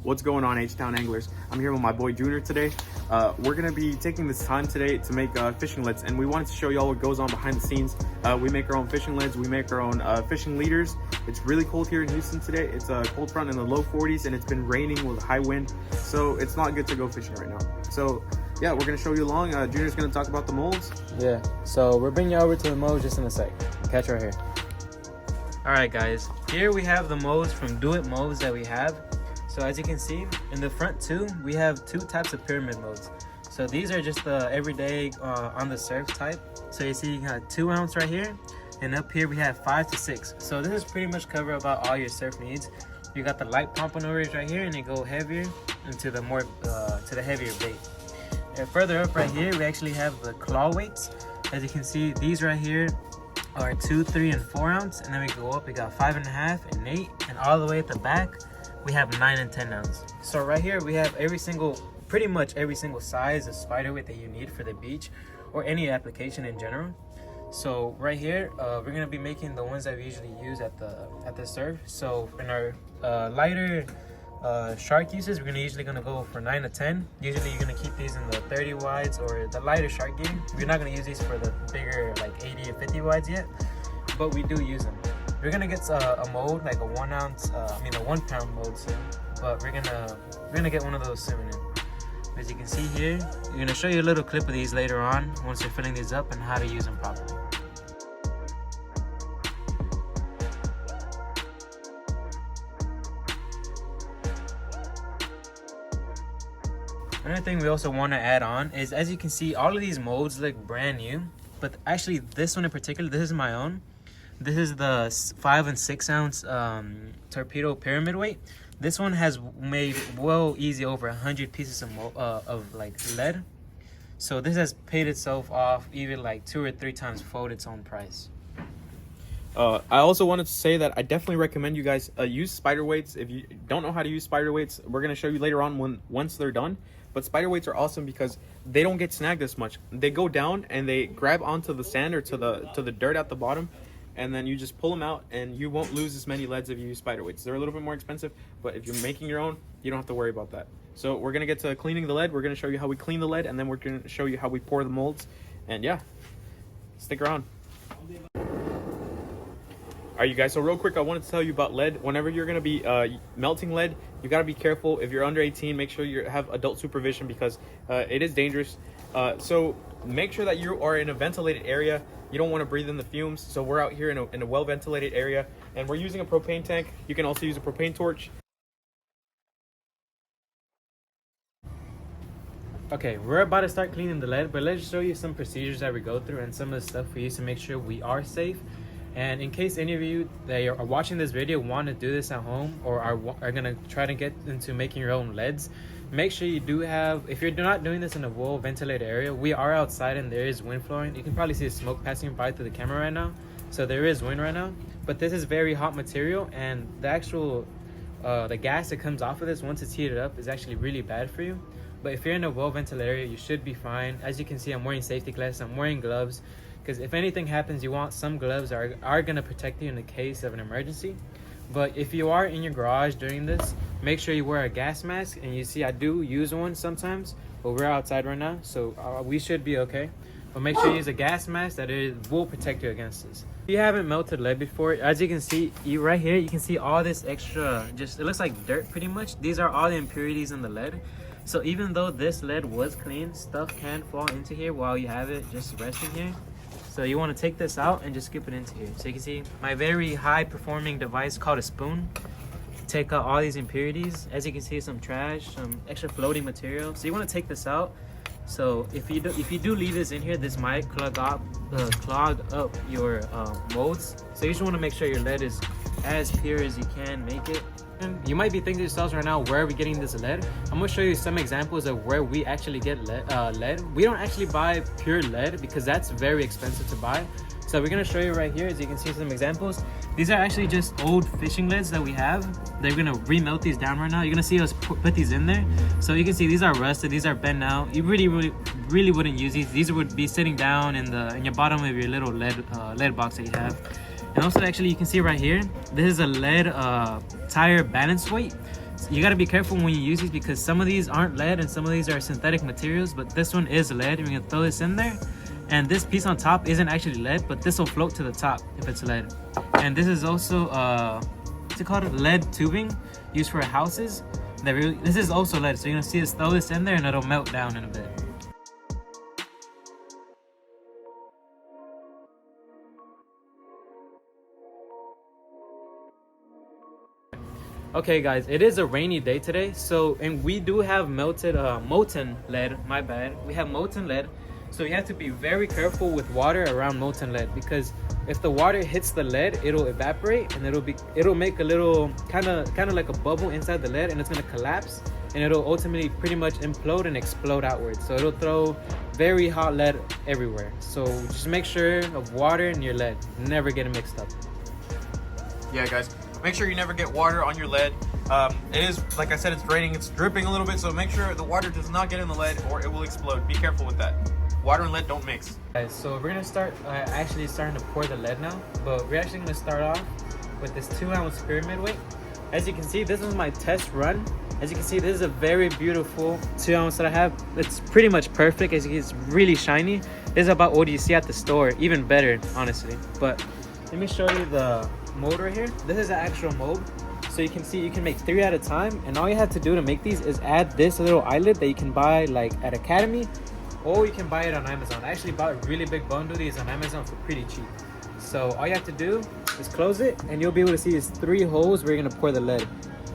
What's going on, H-Town Anglers? I'm here with my boy Junior today. We're gonna be taking this time today to make fishing lids, and we wanted to show y'all what goes on behind the scenes. We make our own fishing lids, we make our own fishing leaders. It's really cold here in Houston today. It's a cold front in the low 40s, and it's been raining with high wind, so it's not good to go fishing right now. So yeah, we're gonna show you along. Junior's gonna talk about the molds. Yeah, so we're bringing you over to the molds just in a sec. Catch right here. All right, guys, here we have the molds from Do It Molds that we have. So as you can see, in the front too, we have two types of pyramid molds. So these are just the everyday on the surf type. So you see you got 2 ounce right here, and up here we have 5 to 6. So this is pretty much cover about all your surf needs. You got the light pompadours right here, and they go heavier into the more to the heavier bait. And further up right here, we actually have the claw weights. As you can see, these right here are 2, 3, and 4 ounce, and then we go up. We got 5.5 and 8, and all the way at the back we have 9 and 10 ounce. So right here we have pretty much every single size of spider weight that you need for the beach or any application in general. So right here we're gonna be making the ones that we usually use at the surf. So in our lighter shark uses, we're usually gonna go for 9 to 10. Usually you're gonna keep these in the 30 wides or the lighter shark gear. We're not gonna use these for the bigger like 80 or 50 wides yet, but we do use them. We're gonna get a mold, like a 1 ounce, a 1 pound mold soon, but we're gonna get one of those soon. As you can see here, we're gonna show you a little clip of these later on once we're filling these up and how to use them properly. Another thing we also want to add on is, as you can see, all of these molds look brand new, but actually this one in particular, this is my own. This is the 5 and 6 ounce torpedo pyramid weight. This one has made well easy over 100 pieces of like lead. So this has paid itself off even like 2 or 3 times fold its own price. I also wanted to say that I definitely recommend you guys use spider weights. If you don't know how to use spider weights, we're gonna show you later on once they're done. But spider weights are awesome because they don't get snagged as much. They go down and they grab onto the sand or to the dirt at the bottom, and then you just pull them out, and you won't lose as many leads if you use spider weights. They're a little bit more expensive, but if you're making your own, you don't have to worry about that. So we're gonna get to cleaning the lead. We're gonna show you how we clean the lead, and then we're gonna show you how we pour the molds. And yeah, stick around. All right, you guys, so real quick, I wanted to tell you about lead. Whenever you're gonna be melting lead, you gotta be careful. If you're under 18, make sure you have adult supervision because it is dangerous. So make sure that you are in a ventilated area. You don't want to breathe in the fumes. So we're out here in a well-ventilated area, and we're using a propane tank. You can also use a propane torch. Okay, we're about to start cleaning the lead, but let's show you some procedures that we go through and some of the stuff we use to make sure we are safe. And in case any of you that are watching this video want to do this at home or are going to try to get into making your own leads, make sure you do have, if you're not doing this in a well ventilated area, we are outside and there is wind flowing. You can probably see the smoke passing by through the camera right now. So there is wind right now, but this is very hot material, and the actual, the gas that comes off of this once it's heated up is actually really bad for you. But if you're in a well ventilated area, you should be fine. As you can see, I'm wearing safety glasses, I'm wearing gloves, because if anything happens, you want some gloves that are going to protect you in the case of an emergency. But if you are in your garage doing this, make sure you wear a gas mask. And you see I do use one sometimes, but we're outside right now, so we should be okay. But make sure you use a gas mask that will protect you against this. If you haven't melted lead before, as you can see right here, you can see all this extra, it looks like dirt pretty much. These are all the impurities in the lead. So even though this lead was clean, stuff can fall into here while you have it just resting here. So you want to take this out and just skip it into here. So you can see my very high performing device called a spoon. Take out all these impurities. As you can see, some trash, some extra floating material. So you want to take this out. So if you do leave this in here, this might clog up your molds. So you just want to make sure your lead is as pure as you can make it. You might be thinking to yourselves right now, where are we getting this lead? I'm going to show you some examples of where we actually get lead. We don't actually buy pure lead because that's very expensive to buy. So we're going to show you right here, as you can see some examples. These are actually just old fishing lids that we have. They're going to remelt these down right now. You're going to see us put these in there. So you can see these are rusted, these are bent now. You really wouldn't use these. These would be sitting down in your bottom of your little lead box that you have. And also, actually, you can see right here, this is a lead tire balance weight. So you got to be careful when you use these because some of these aren't lead and some of these are synthetic materials, but this one is lead. We're gonna throw this in there, and this piece on top isn't actually lead, but this will float to the top if it's lead. And this is also what's it called, lead tubing used for houses. This is also lead, so you're gonna see us throw this in there and it'll melt down in a bit. Okay guys, it is a rainy day today, and we do have molten lead, my bad. We have molten lead, so you have to be very careful with water around molten lead, because if the water hits the lead, it'll evaporate and it'll make a little kind of like a bubble inside the lead, and it's gonna collapse and it'll ultimately pretty much implode and explode outwards. So it'll throw very hot lead everywhere. So just make sure of water and your lead. Never get it mixed up. Yeah, guys. Make sure you never get water on your lead. It is, like I said, it's raining, it's dripping a little bit, so make sure the water does not get in the lead or it will explode. Be careful with that. Water and lead don't mix. Guys, so we're gonna start actually starting to pour the lead now, but we're actually gonna start off with this 2-ounce pyramid weight. As you can see, this was my test run. As you can see, this is a very beautiful 2-ounce that I have. It's pretty much perfect. As you can see, it's really shiny. This is about what you see at the store, even better, honestly. But let me show you the mold right here. This is an actual mold, so you can see you can make 3 at a time, and all you have to do to make these is add this little eyelet that you can buy like at Academy, or you can buy it on Amazon. I actually bought a really big bundle of these on Amazon for pretty cheap. So all you have to do is close it, and you'll be able to see these 3 holes where you're gonna pour the lead.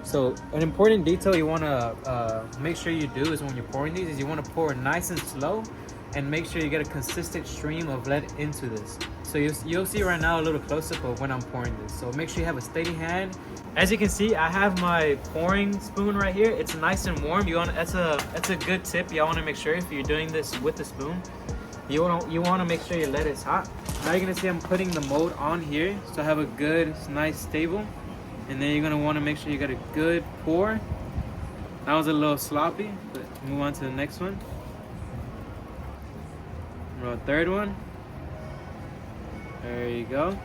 So an important detail you want to make sure you do is when you're pouring these is you want to pour nice and slow, and make sure you get a consistent stream of lead into this. So you'll see right now a little close-up of when I'm pouring this. So make sure you have a steady hand. As you can see, I have my pouring spoon right here. It's nice and warm. That's a good tip. You want to make sure if you're doing this with the spoon, you want to make sure your lead is hot. Now you're gonna see I'm putting the mold on here, so I have a good, nice stable. And then you're gonna want to make sure you got a good pour. That was a little sloppy, but move on to the next one. The third one. There you go.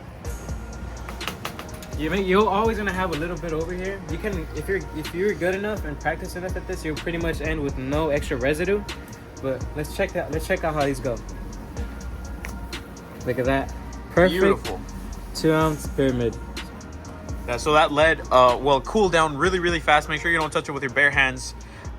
You're always gonna have a little bit over here. You can, if you're good enough and practice enough at this, you'll pretty much end with no extra residue. But let's check out how these go. Look at that, perfect. Beautiful 2-ounce pyramid. Yeah, so that lead will cool down really, really fast. Make sure you don't touch it with your bare hands,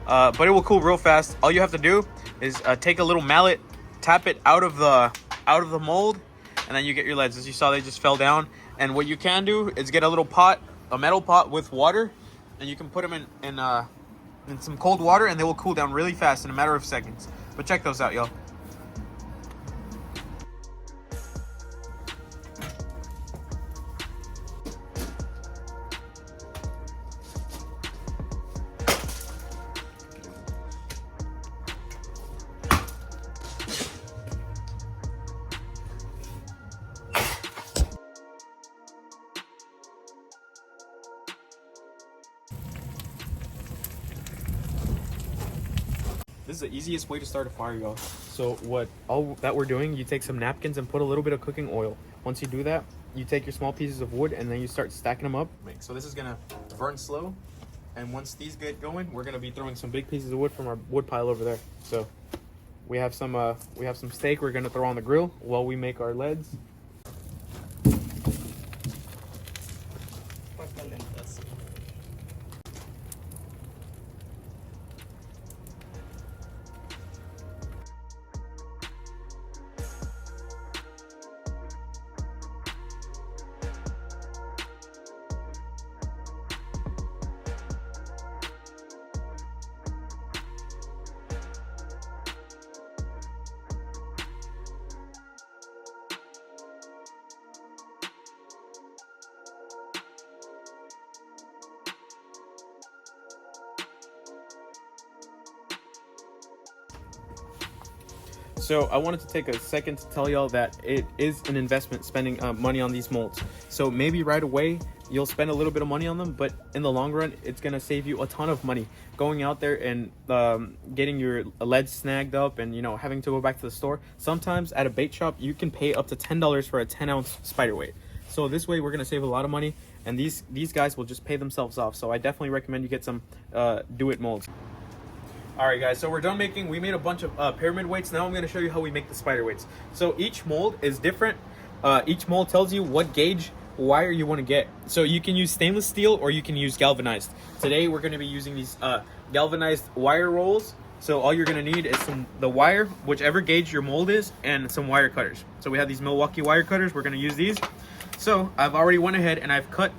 but it will cool real fast. All you have to do is take a little mallet, tap it out of the mold, and then you get your leads. As you saw, they just fell down. And what you can do is get a little pot, a metal pot with water, and you can put them in some cold water, and they will cool down really fast in a matter of seconds. But check those out, y'all. This is the easiest way to start a fire, y'all. So all that we're doing, you take some napkins and put a little bit of cooking oil. Once you do that, you take your small pieces of wood and then you start stacking them up. So this is gonna burn slow, and once these get going, we're gonna be throwing some big pieces of wood from our wood pile over there. So we have some steak we're gonna throw on the grill while we make our leads. So I wanted to take a second to tell y'all that it is an investment spending money on these molds. So maybe right away you'll spend a little bit of money on them, but in the long run it's gonna save you a ton of money going out there and getting your lead snagged up and having to go back to the store. Sometimes at a bait shop you can pay up to $10 for a 10-ounce spider weight. So this way we're gonna save a lot of money, and these guys will just pay themselves off. So I definitely recommend you get some do it molds. All right, guys, so we're done making. We made a bunch of pyramid weights. Now I'm going to show you how we make the spider weights. So each mold is different. Each mold tells you what gauge wire you want to get. So you can use stainless steel or you can use galvanized. Today we're going to be using these galvanized wire rolls. So all you're going to need is the wire, whichever gauge your mold is, and some wire cutters. So we have these Milwaukee wire cutters. We're going to use these. So I've already went ahead and I've cut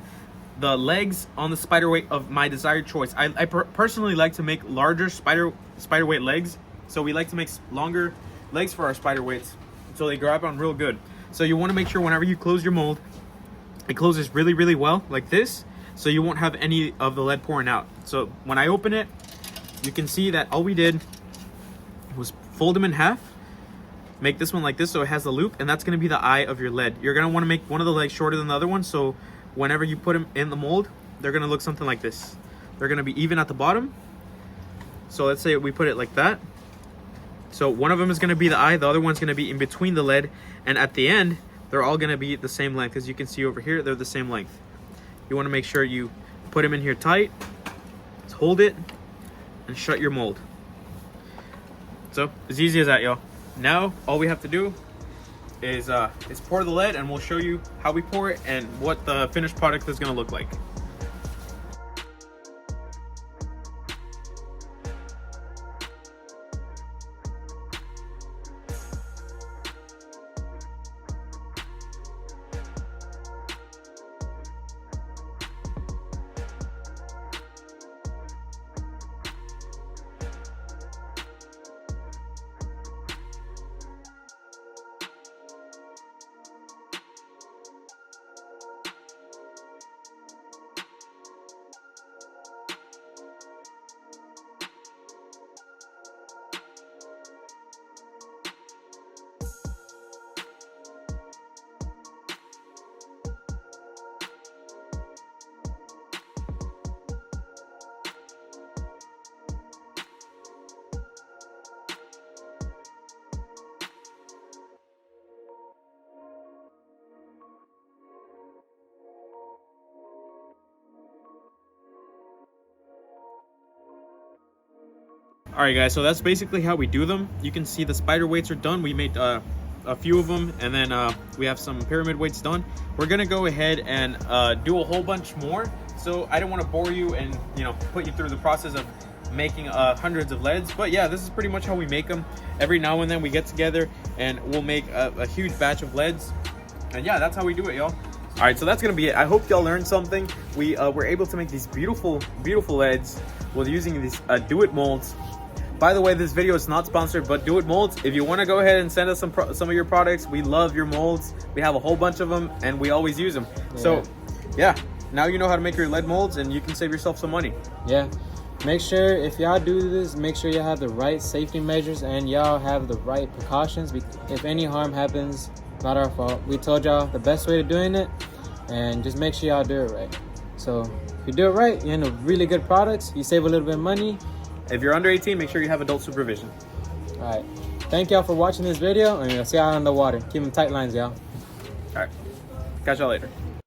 the legs on the spider weight of my desired choice. I personally like to make larger spider weight legs. So we like to make longer legs for our spider weights so they grab on real good. So you want to make sure whenever you close your mold, it closes really, really well like this, so you won't have any of the lead pouring out. So when I open it, you can see that all we did was fold them in half, make this one like this so it has the loop, and that's going to be the eye of your lead. You're going to want to make one of the legs shorter than the other one, so whenever you put them in the mold, they're going to look something like this. They're going to be even at the bottom. So let's say we put it like that. So one of them is going to be the eye, the other one's going to be in between the lead, and at the end they're all going to be the same length. As you can see over here, they're the same length. You want to make sure you put them in here tight, hold it, and shut your mold. So as easy as that, y'all. Now all we have to do is pour the lead, and we'll show you how we pour it and what the finished product is going to look like. All right, guys, so that's basically how we do them. You can see the spider weights are done. We made a few of them, and then we have some pyramid weights done. We're gonna go ahead and do a whole bunch more. So I don't want to bore you and put you through the process of making hundreds of leads, but yeah, this is pretty much how we make them. Every now and then we get together and we'll make a huge batch of leads, and yeah, that's how we do it, y'all. All right, so that's gonna be it. I hope y'all learned something. We were able to make these beautiful leads with using these do it molds. By the way, this video is not sponsored, but Do It Molds, if you want to go ahead and send us some of your products, we love your molds. We have a whole bunch of them, and we always use them. Yeah. So, yeah, now you know how to make your lead molds, and you can save yourself some money. Yeah, make sure if y'all do this, make sure y'all have the right safety measures and y'all have the right precautions. If any harm happens, not our fault. We told y'all the best way to doing it, and just make sure y'all do it right. So, if you do it right, you end up with really good products. You save a little bit of money. If you're under 18, make sure you have adult supervision. All right. Thank y'all for watching this video, and we'll see y'all on the water. Keep them tight lines, y'all. All right. Catch y'all later.